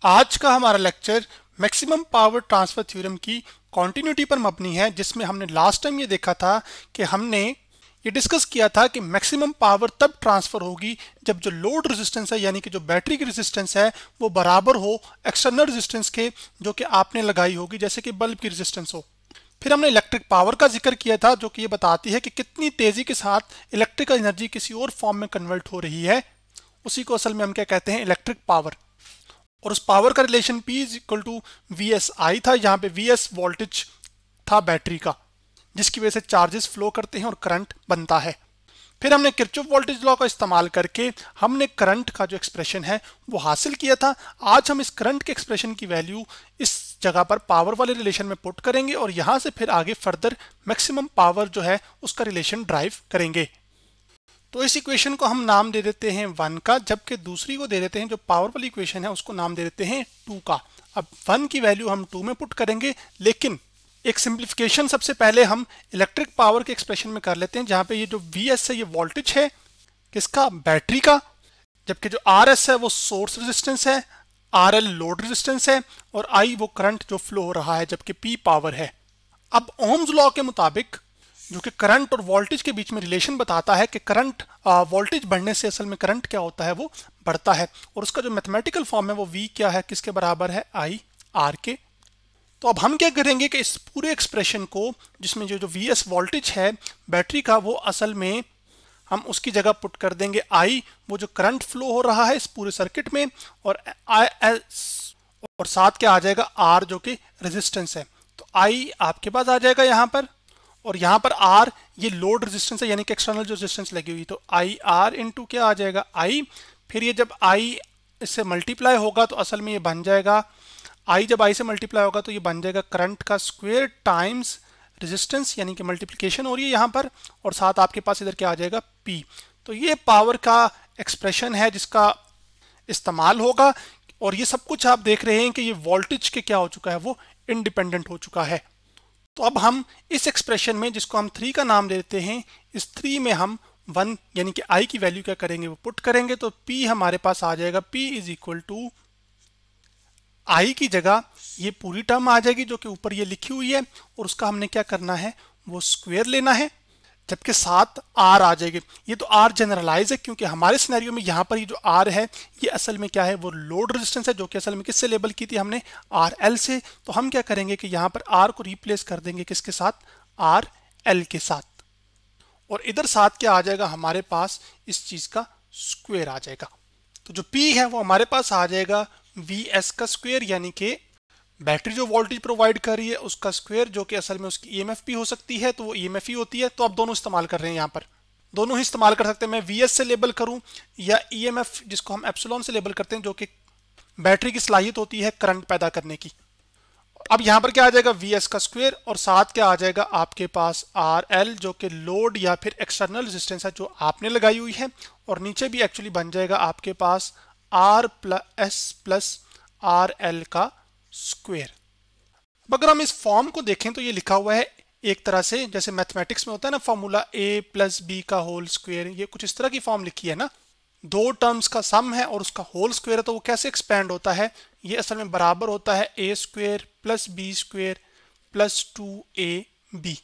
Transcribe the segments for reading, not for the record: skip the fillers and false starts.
आज का हमारा lecture maximum power transfer theorem की कॉन्टिन्यूटी पर मबनी है, जिसमें हमने लास्ट टाइम ये देखा था कि हमने ये डिस्कस किया था कि मैक्सिमम पावर तब ट्रांसफर होगी जब जो लोड रेजिस्टेंस है यानी कि जो बैटरी की रेजिस्टेंस है वो बराबर हो एक्सटर्नल रेजिस्टेंस के जो कि आपने लगाई होगी, जैसे कि बल्ब की रेजिस्टेंस हो। फिर हमने इलेक्ट्रिक पावर का जिक्र किया था जो कि ये बताती है कि कितनी तेजी के साथ इलेक्ट्रिकल एनर्जी किसी और फॉर्म में कन्वर्ट हो रही है। उसी को असल में हम क्या कहते हैं, इलेक्ट्रिक पावर। और उस पावर का relation P is equal to V S I था, जहां पे वी एस वोल्टेज था बैटरी का, जिसकी वजह से चार्जेस फ्लो करते हैं और करंट बनता है। फिर हमने किरचॉफ वोल्टेज लॉ का इस्तेमाल करके हमने करंट का जो एक्सप्रेशन है वो हासिल किया था। आज हम इस करंट के एक्सप्रेशन की वैल्यू इस जगह पर पावर वाले रिलेशन में पुट करेंगे और यहां से फिर आगे फर्दर मैक्सिमम पावर जो है उसका रिलेशन ड्राइव करेंगे। तो इस इक्वेशन को हम नाम दे देते हैं 1 का, जबकि दूसरी को दे देते हैं जो पावर वाली इक्वेशन है उसको नाम दे देते हैं 2 का। अब 1 की वैल्यू हम 2 में पुट करेंगे, लेकिन एक सिंप्लीफिकेशन सबसे पहले हम इलेक्ट्रिक पावर के एक्सप्रेशन में कर लेते हैं, जहां पे ये जो Vs है ये वोल्टेज है किसका, बैटरी का, जबकि जो Rs है वो सोर्स रेजिस्टेंस है, RL लोड रेजिस्टेंस है और I वो करंट जो फ्लो हो रहा है, जबकि P पावर है। अब ओम्स लॉ के मुताबिक जो कि करंट और वोल्टेज के बीच में रिलेशन बताता है कि करंट वोल्टेज बढ़ने से असल में करंट क्या होता है, वो बढ़ता है। और उसका जो मैथमेटिकल फॉर्म है वो V क्या है, किसके बराबर है, I R के। तो अब हम क्या करेंगे कि इस पूरे एक्सप्रेशन को, जिसमें जो Vs वोल्टेज है बैटरी का, वो असल में हम उसकी जगह पुट कर देंगे I, वो जो करंट फ्लो हो रहा है इस पूरे सर्किट में, और IS और साथ क्या आ जाएगा, R जो कि रेजिस्टेंस है। तो I आपके पास आ जाएगा यहाँ पर, और यहाँ पर R ये लोड रेजिस्टेंस है यानी कि एक्सटर्नल जो रेजिस्टेंस लगी हुई, तो IR इंटू क्या आ जाएगा, I। फिर ये जब I इससे मल्टीप्लाई होगा तो असल में ये बन जाएगा, I जब I से मल्टीप्लाई होगा तो ये बन जाएगा करंट का स्क्वायर टाइम्स रेजिस्टेंस, यानी कि मल्टीप्लिकेशन हो रही है यहाँ पर, और साथ आपके पास इधर क्या आ जाएगा, P। तो ये पावर का एक्सप्रेशन है जिसका इस्तेमाल होगा, और ये सब कुछ आप देख रहे हैं कि ये वोल्टेज के क्या हो चुका है, वो इंडिपेंडेंट हो चुका है। तो अब हम इस एक्सप्रेशन में, जिसको हम 3 का नाम देते हैं, इस 3 में हम 1 यानी कि I की वैल्यू क्या करेंगे, वो पुट करेंगे। तो P हमारे पास आ जाएगा, P is equal to I की जगह ये पूरी टर्म आ जाएगी जो कि ऊपर ये लिखी हुई है, और उसका हमने क्या करना है, वो स्क्वायर लेना है, जबकि साथ R आ जाएगी। ये तो R जनरलाइज है क्योंकि हमारे सिनेरियो में यहाँ पर ये जो R है ये असल में क्या है, वो लोड रेजिस्टेंस है, जो कि असल में किससे लेबल की थी हमने, RL से। तो हम क्या करेंगे कि यहाँ पर R को रिप्लेस कर देंगे किसके साथ, RL के साथ, और इधर साथ क्या आ जाएगा हमारे पास, इस चीज का स्क्वायर आ जाएगा। तो जो P है वो हमारे पास आ जाएगा Vs का स्क्वायर, यानी कि बैटरी जो वोल्टेज प्रोवाइड कर रही है उसका स्क्वायर, जो कि असल में उसकी EMF भी हो सकती है, तो वो EMF ही होती है। तो आप दोनों इस्तेमाल कर रहे हैं, यहाँ पर दोनों ही इस्तेमाल कर सकते हैं। मैं Vs से लेबल करूं या EMF जिसको हम एप्सिलॉन से लेबल करते हैं, जो कि बैटरी की सलाहियत होती है करंट पैदा करने की। अब यहाँ पर क्या आ जाएगा, Vs का स्क्वायर, और साथ क्या आ जाएगा आपके पास RL जो कि लोड या फिर एक्सटर्नल रेजिस्टेंस है जो आपने लगाई हुई है, और नीचे भी एक्चुअली बन जाएगा आपके पास R+S प्लस RL का स्क्वायर। अब अगर हम इस फॉर्म को देखें तो ये लिखा हुआ है एक तरह से, जैसे मैथमेटिक्स में होता है ना फॉर्मूला A+B का होल स्क्वायर, ये कुछ इस तरह की फॉर्म लिखी है ना, दो टर्म्स का सम है और उसका होल स्क्वायर है, तो वो कैसे एक्सपेंड होता है, ये असल में बराबर होता है A square plus B square plus 2AB।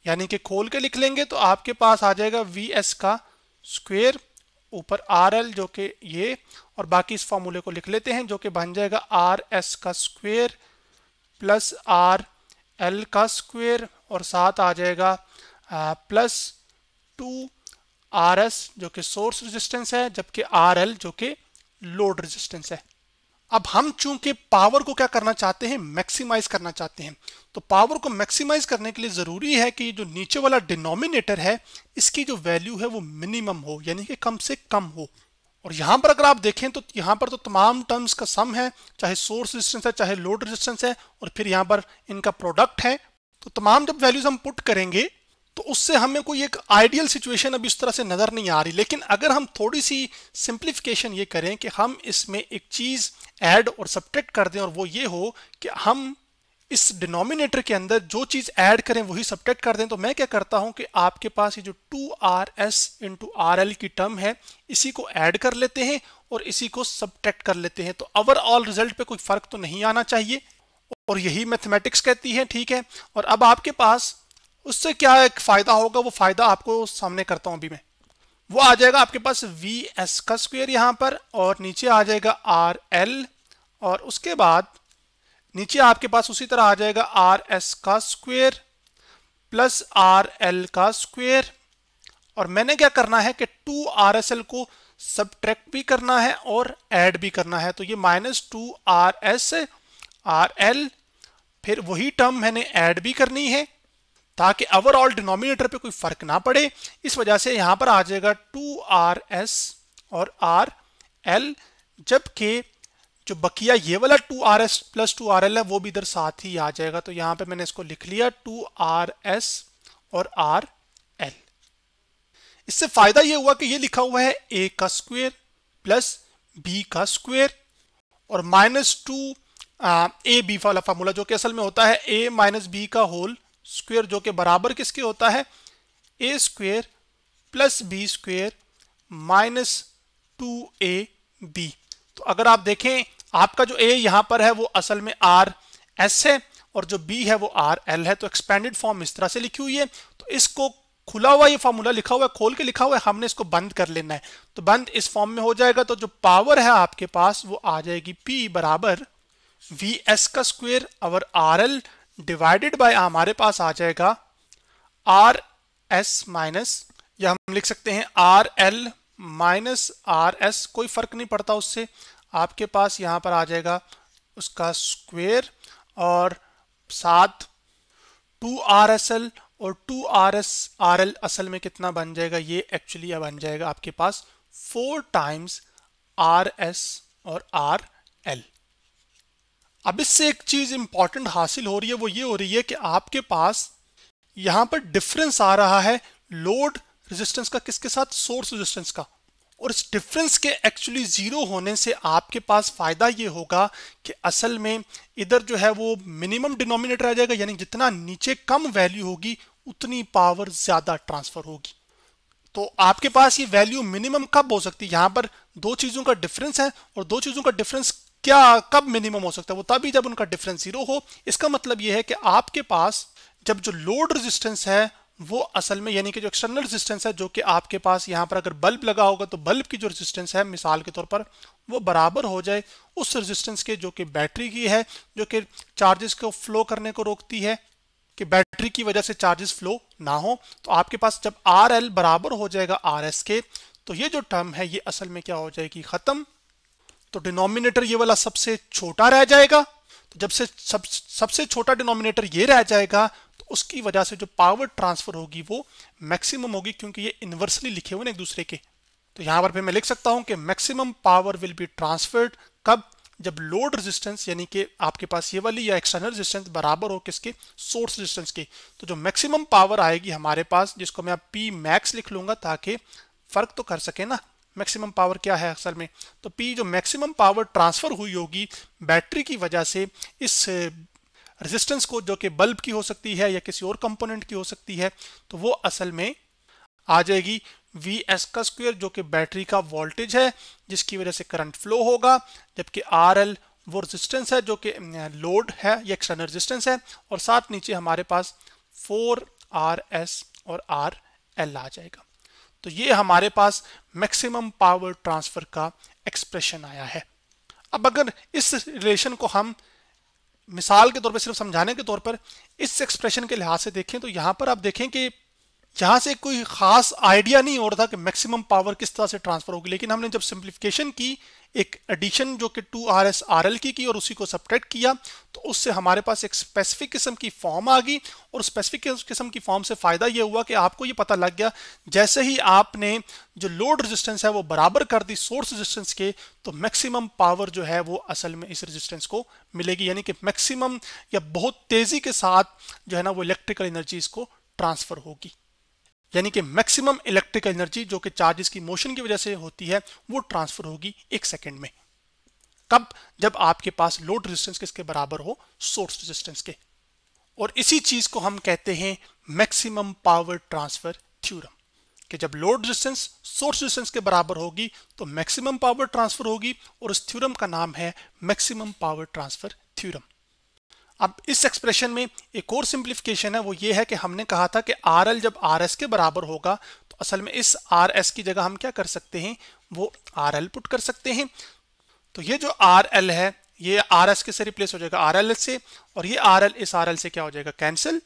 यानी कि खोल के लिख लेंगे तो आपके पास आ जाएगा Vs का स्क्वायर ऊपर RL जो कि ये, और बाकी इस फॉर्मूले को लिख लेते हैं जो कि बन जाएगा RS का स्क्वायर प्लस RL का स्क्वायर, और साथ आ जाएगा प्लस 2RS जो कि सोर्स रेजिस्टेंस है, जबकि RL जो कि लोड रेजिस्टेंस है। अब हम चूंकि पावर को क्या करना चाहते हैं, मैक्सिमाइज करना चाहते हैं, तो पावर को मैक्सिमाइज करने के लिए जरूरी है कि जो नीचे वाला डिनोमिनेटर है इसकी जो वैल्यू है वो मिनिमम हो, यानी कि कम से कम हो। और यहां पर अगर आप देखें तो यहां पर तो तमाम टर्म्स का सम है, चाहे सोर्स रेजिस्टेंस है चाहे लोड रेजिस्टेंस है, और फिर यहां पर इनका प्रोडक्ट है। तो तमाम जब वैल्यूज हम पुट करेंगे तो उससे हमें कोई एक आइडियल सिचुएशन अभी इस तरह से नजर नहीं आ रही। लेकिन अगर हम थोड़ी सी सिंप्लीफिकेशन ये करें कि हम इसमें एक चीज ऐड और सब्ट्रैक्ट कर दें, और वो ये हो कि हम इस डिनोमिनेटर के अंदर जो चीज ऐड करें वही सब्ट्रैक्ट कर दें। तो मैं क्या करता हूं कि आपके पास ये जो 2RS इंटू RL की टर्म है इसी को ऐड कर लेते हैं और इसी को सब्ट्रैक्ट कर लेते हैं। तो ओवरऑल रिजल्ट पे कोई फर्क तो नहीं आना चाहिए और यही मैथमेटिक्स कहती है, ठीक है। और अब आपके पास उससे क्या एक फायदा होगा, वो फायदा आपको सामने करता हूं अभी मैं। वो आ जाएगा आपके पास VS का स्क्वायर यहां पर और नीचे आ जाएगा RL और उसके बाद नीचे आपके पास उसी तरह आ जाएगा RS का स्क्वायर प्लस RL का स्क्वायर। और मैंने क्या करना है कि 2RSL को सब्ट्रैक्ट भी करना है और ऐड भी करना है। तो ये -2RS RL, फिर वही टर्म मैंने ऐड भी करनी है ताकि ओवरऑल डिनोमिनेटर पे कोई फर्क ना पड़े। इस वजह से यहां पर आ जाएगा 2RS और RL, जबकि जो बकिया ये वाला 2RS प्लस 2RL है वो भी इधर साथ ही आ जाएगा। तो यहां पे मैंने इसको लिख लिया 2RS और RL। इससे फायदा ये हुआ कि ये लिखा हुआ है A का स्क्वायर प्लस B का स्क्वायर और -2 AB वाला फार्मूला जो कि असल में होता है A माइनस B का होल स्क्वायर, जो कि बराबर किसके होता है A square plus B square minus 2AB। तो अगर आप देखें आपका जो A यहां पर है वो असल में RS है और जो B है वो RL है। तो एक्सपेंडेड फॉर्म इस तरह से लिखी हुई है। तो इसको खुला हुआ ये फार्मूला लिखा हुआ है, खोल के लिखा हुआ है, हमने इसको बंद कर लेना है। तो बंद इस फॉर्म में हो जाएगा। तो जो पावर है आपके पास वो आ जाएगी P बराबर VS का स्क्वायर और RL डिवाइडेड बाय हमारे पास आ जाएगा RS माइनस, या हम लिख सकते हैं RL माइनस RS, कोई फर्क नहीं पड़ता उससे। आपके पास यहां पर आ जाएगा उसका स्क्वायर और साथ 2RSL और 2RS RL असल में कितना बन जाएगा, ये एक्चुअली बन जाएगा आपके पास 4 टाइम्स RS और RL। अब इससे एक चीज इंपॉर्टेंट हासिल हो रही है, वो ये हो रही है कि आपके पास यहां पर डिफरेंस आ रहा है लोड रेजिस्टेंस का किसके साथ, सोर्स रेजिस्टेंस का। और इस डिफरेंस के एक्चुअली जीरो होने से आपके पास फायदा ये होगा कि असल में इधर जो है वो मिनिमम डिनोमिनेटर आ जाएगा, यानी जितना नीचे कम वैल्यू होगी उतनी पावर ज्यादा ट्रांसफर होगी। तो आपके पास ये वैल्यू मिनिमम कब हो सकती है, यहां पर दो चीजों का डिफरेंस है और दो चीजों का डिफरेंस क्या कब मिनिमम हो सकता है, वो तभी जब उनका डिफरेंस जीरो हो। इसका मतलब यह है कि आपके पास जब जो लोड रेजिस्टेंस है वो असल में, यानी कि जो एक्सटर्नल रेजिस्टेंस है, जो कि आपके पास यहां पर अगर बल्ब लगा होगा तो बल्ब की जो रेजिस्टेंस है मिसाल के तौर पर वो बराबर हो जाए उस रेजिस्टेंस के जो कि बैटरी की है, जो कि चार्जेस को फ्लो करने को रोकती है कि बैटरी की वजह से चार्जेस फ्लो ना हो। तो आपके पास जब RL बराबर हो जाएगा RS के, तो ये जो टर्म है ये असल में क्या हो जाएगी, खत्म। तो डिनोमिनेटर ये वाला सबसे छोटा रह जाएगा। तो जब से सबसे छोटा डिनोमिनेटर ये रह जाएगा तो उसकी वजह से जो पावर ट्रांसफर होगी वो मैक्सिमम होगी, क्योंकि ये इनवर्सली लिखे हुए हैं एक दूसरे के। तो यहां पर फिर मैं लिख सकता हूं कि maximum power will be transferred कब, जब लोड रेजिस्टेंस यानी कि आपके पास ये वाली या एक्सटर्नल रेजिस्टेंस बराबर हो किसके, सोर्स रेजिस्टेंस के। तो जो मैक्सिमम पावर आएगी हमारे पास, जिसको मैं P मैक्स लिख लूंगा ताकि फर्क तो कर सके ना मैक्सिमम पावर क्या है असल में। तो P जो मैक्सिमम पावर ट्रांसफर हुई होगी बैटरी की वजह से इस रेजिस्टेंस को, जो कि बल्ब की हो सकती है या किसी और कंपोनेंट की हो सकती है, तो वो असल में आ जाएगी VS का स्क्वायर, जो कि बैटरी का वोल्टेज है जिसकी वजह से करंट फ्लो होगा, जबकि RL वो रेजिस्टेंस है जो कि लोड है या एक्सटर्नल रेजिस्टेंस है, और साथ नीचे हमारे पास 4RS और RL आ जाएगा। तो ये हमारे पास मैक्सिमम पावर ट्रांसफर का एक्सप्रेशन आया है। अब अगर इस रिलेशन को हम मिसाल के तौर पर सिर्फ समझाने के तौर पर इस एक्सप्रेशन के लिहाज से देखें, तो यहां पर आप देखें कि यहां से कोई खास आइडिया नहीं हो रहा था कि मैक्सिमम पावर किस तरह से ट्रांसफर होगी, लेकिन हमने जब सिंप्लीफिकेशन की, एक एडिशन जो कि 2RS RL की और उसी को सब्ट्रैक्ट किया, तो उससे हमारे पास एक स्पेसिफिक किस्म की फॉर्म आ गई। और स्पेसिफिक किस्म की फॉर्म से फायदा ये हुआ कि आपको ये पता लग गया जैसे ही आपने जो लोड रेजिस्टेंस है वो बराबर कर दी सोर्स रेजिस्टेंस के, तो मैक्सिमम पावर जो है वो असल में इस रेजिस्टेंस को मिलेगी, यानी कि मैक्सिमम या बहुत तेजी के साथ जो है ना वो इलेक्ट्रिकल एनर्जी इसको ट्रांसफर होगी, यानी कि मैक्सिमम इलेक्ट्रिकल एनर्जी जो कि चार्जेस की मोशन की वजह से होती है वो ट्रांसफर होगी 1 सेकंड में। कब, जब आपके पास लोड रेजिस्टेंस किसके बराबर हो, सोर्स रेजिस्टेंस के। और इसी चीज को हम कहते हैं मैक्सिमम पावर ट्रांसफर थ्योरम, कि जब लोड रेजिस्टेंस सोर्स रेजिस्टेंस के बराबर होगी तो मैक्सिमम पावर ट्रांसफर होगी, और इस थ्योरम का नाम है मैक्सिमम पावर ट्रांसफर थ्योरम। अब इस एक्सप्रेशन में एक और सिंप्लीफिकेशन है, वो ये है कि हमने कहा था कि RL जब RS के बराबर होगा तो असल में इस RS की जगह हम क्या कर सकते हैं, वो RL पुट कर सकते हैं। तो ये जो RL है ये RS के से रिप्लेस हो जाएगा RL से, और ये RL इस RL से क्या हो जाएगा, कैंसिल।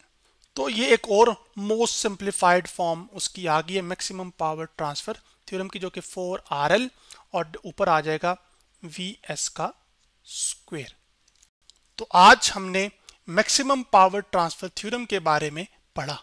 तो ये एक और मोस्ट सिंप्लीफाइड फॉर्म उसकी आ गई है मैक्सिमम पावर ट्रांसफर थ्योरम की, जो कि 4RL और ऊपर आ जाएगा VS का स्क्वायर। तो आज हमने मैक्सिमम पावर ट्रांसफर थ्योरम के बारे में पढ़ा।